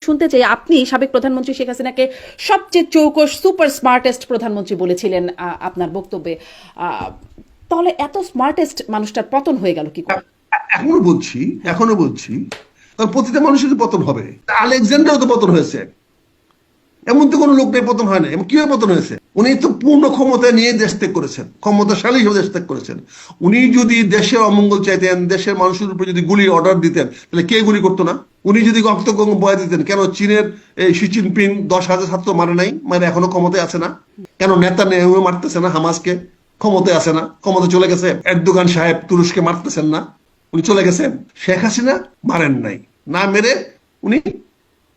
শুনতে চাই, আপনি সাবেক প্রধানমন্ত্রী শেখ হাসিনাকে সবচেয়ে চৌকস সুপার স্মার্টেস্ট প্রধানমন্ত্রী বলেছিলেন আপনার বক্তব্যে। তাহলে এত স্মার্টেস্ট মানুষটার পতন হয়ে গেল কি করে? এখনো বলছি তার প্রতিটা মানুষের পতন হবে। আলেকজান্ডারও তো পতন হয়েছে, এমন তো কোনো লোক নেই পতন হয় না। এমন কিভাবে পতন হয়েছে? উনি তো পূর্ণ ক্ষমতা নিয়ে দেশ ত্যাগ করেছেন, ক্ষমতাশালী হিসেবে দেশ ত্যাগ করেছেন। উনি যদি দেশের অমঙ্গল চাইতেন, দেশের মানুষের উপর যদি গুলির অর্ডার দিতেন, তাহলে কে গুলি করতো না? উনি যদি রক্তগঙ্গ বয়ে দিতেন, কেন চীনের এই শি জিনপিং 10,000 ছাত্র মারে নাই, মানে এখনো ক্ষমতায় আছে না? কেন নেতা মারতেছে না হামাসকে? ক্ষমতায় আছে না? ক্ষমতা চলে গেছে। এরদোগান সাহেব তুরস্কে মারতেছেন না, উনি চলে গেছেন। শেখ হাসিনা মারেন নাই, না মেরে উনি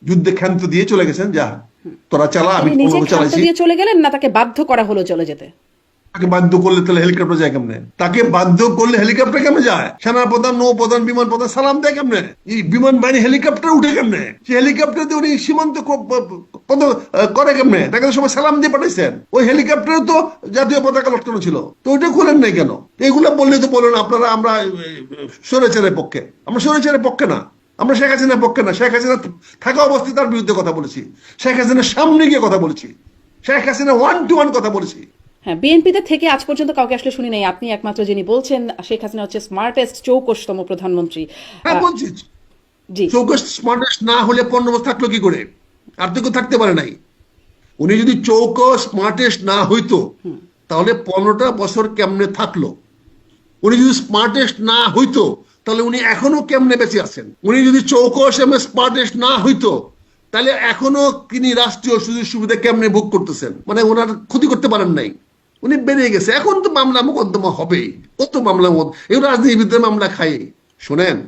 যুদ্ধে ক্ষান্ত দিয়ে চলে গেছেন, যা তোরা চালা, আমি চালাইছি। চলে গেলেন না তাকে বাধ্য করা হলো চলে যেতে? তাকে বাধ্য করলে তাহলে হেলিকপ্টার যায় কেমনে? তাকে বাধ্য করলে হেলিকপ্টার কেমনে যায়? সেনা প্রধান, নৌ প্রধান, বিমান প্রধান সালাম দেয় কেমনে? এই বিমান বাহিনী হেলিকপ্টার উঠে কেমনে? সে হেলিকপ্টার দিয়ে উনি সীমান্ত করে কেমনে? তাকে তো সবাই সালাম দিয়ে পাঠাইছেন। ওই হেলিকপ্টারে তো জাতীয় পতাকা লটকানো ছিল, তো ওইটা খুলেন নাই কেন? এইগুলা বললে তো বলেন আপনারা আমরা স্বৈরাচারের পক্ষে। আমরা স্বৈরাচারের পক্ষে না, আমরা শেখ হাসিনার পক্ষে না। শেখ হাসিনা থাকা অবস্থায় তার বিরুদ্ধে কথা বলেছি, শেখ হাসিনার সামনে গিয়ে কথা বলেছি, শেখ হাসিনা 1-to-1 কথা বলেছি। হ্যাঁ, বিএনপিতে থেকে আজ পর্যন্ত কাউকে আসলে শুনি নাই, আপনি একমাত্র যিনি বলছেন শেখ হাসিনা হচ্ছে স্মার্টেস্ট চৌকসতম প্রধানমন্ত্রী। হ্যাঁ বলছি, চৌকস স্মার্টেস্ট না হলে 15 বছর থাকলো কি করে? আর তো কেউ থাকতে পারে নাই। উনি যদি চৌকস স্মার্টেস্ট না হইতো তাহলে 15টা বছর কেমনে থাকলো? উনি যদি স্মার্টেস্ট না হইতো তাহলে উনি এখনো কেমনে বেঁচে আছেন? উনি যদি চৌকস এবং স্মার্টেস্ট না হইতো তাহলে এখনো তিনি রাষ্ট্রীয় সুযোগ সুবিধা কেমনে ভোগ করতেছেন? মানে ওনার ক্ষতি করতে পারেন নাই, উনি বেরিয়ে গেছে। এখন তো মামলা মোকদ্দমা হবেই, কত মামলা, এই রাজনীতিবিদদের মামলা খাই। শোনেন,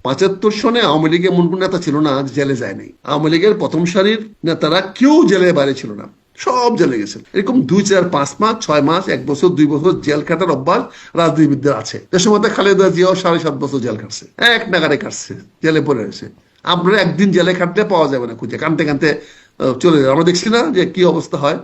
75 সনে আওয়ামী লীগের এমন কোন নেতা ছিল না জেলে যায়নি। আওয়ামী লীগের প্রথম সারির নেতারা কেউ জেলে বাইরে ছিল না, সব জেলে গেছে। এরকম 2, 4, 5 মাস, 6 মাস, 1 বছর, 2 বছর জেল খাটার অভ্যাস রাজনীতিবিদদের আছে। দেশের মধ্যে খালেদা জিয়াও 7.5 বছর জেল কাটছে, এক নাগারে কাটছে, জেলে পড়ে রয়েছে। আপনারা একদিন জেলে খাটলে পাওয়া যাবে না, খুঁজে কানতে কানতে চলে যাবে। আমরা দেখছি না যে কি অবস্থা হয়।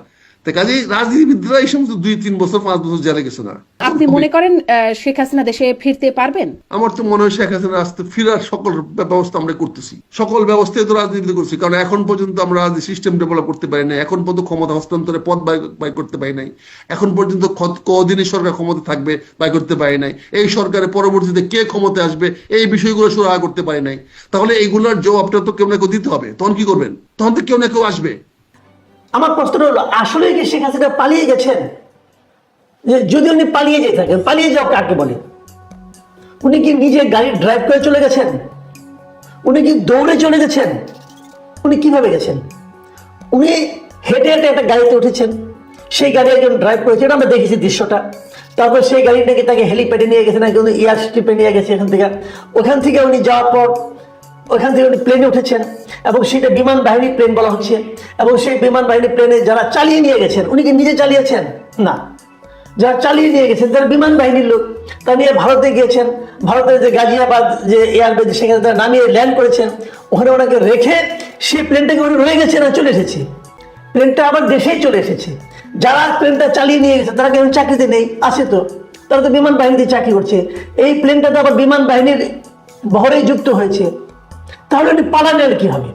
কাজেই রাজনীতিবিদরা এই সমস্ত 2-3 বছর 5 বছর জেলে গেছে না। আপনি মনে করেন শেখ হাসিনা দেশে ফিরতে পারবেন? আমার তো মনে হয় শেখ হাসিনা আসতে ফিরার সকল ব্যবস্থা আমরা করতেছি, সকল ব্যবস্থায় তো রাজনীতি করছি। কারণ এখন পর্যন্ত আমরা রাজনীতি সিস্টেম ডেভেলপ করতে পারি না, এখন পর্যন্ত ক্ষমতা হস্তান্তরের পথ বাই করতে পারি নাই, এখন পর্যন্ত কদিনই সরকার ক্ষমতা থাকবে বাই করতে পারি নাই, এই সরকারের পরবর্তীতে কে ক্ষমতায় আসবে এই বিষয়গুলো সুরাহা করতে পারি নাই। তাহলে এইগুলোর জবাবটা তো কেউ না কেউ দিতে হবে। তখন কি করবেন? তখন তো কেউ না কেউ আসবে। আমার প্রশ্নটা হলো, আসলে কি শেখ হাসিনা পালিয়ে গেছেন? যদি উনি পালিয়ে যেতে থাকেন, পালিয়ে যাও কাকে বলে? উনি কি নিজে গাড়ি ড্রাইভ করে চলে গেছেন? উনি কি দৌড়ে চলে গেছেন? উনি কিভাবে গেছেন? উনি হেঁটে হেঁটে একটা গাড়িতে উঠেছেন, সেই গাড়ি একজন ড্রাইভ করেছেন, আমরা দেখেছি দৃশ্যটা। তারপর সেই গাড়িটাকে তাকে হেলিপ্যাডে নিয়ে গেছেন, একজন এয়ার স্ট্রিপে নিয়ে গেছে। ওখান থেকে উনি যাওয়ার পর ওখান থেকে উনি প্লেনে উঠেছেন, এবং সেটা বিমান বাহিনী প্লেন বলা হচ্ছে। এবং সেই বিমান বাহিনী প্লেনে যারা চালিয়ে নিয়ে গেছেন, উনি কি নিজে চালিয়েছেন? না, যারা চালিয়ে নিয়ে গেছেন যারা বিমান বাহিনীর লোক, তা নিয়ে ভারতে গিয়েছেন। ভারতের যে গাজিয়াবাদ যে এয়ারবেজ, সেখানে তারা নামিয়ে ল্যান্ড করেছেন। ওখানে ওনাকে রেখে সেই প্লেনটাকে উনি রয়ে গেছেন আর চলে এসেছে। প্লেনটা আবার দেশেই চলে এসেছে। যারা প্লেনটা চালিয়ে নিয়ে গেছে তারা কেমন চাকরিতে নেই? আছে তো, তারা তো বিমান বাহিনীতে চাকরি করছে। এই প্লেনটা তো আবার বিমান বাহিনীর বহরেই যুক্ত হয়েছে। তাহলে উনি পালালেন কিভাবে?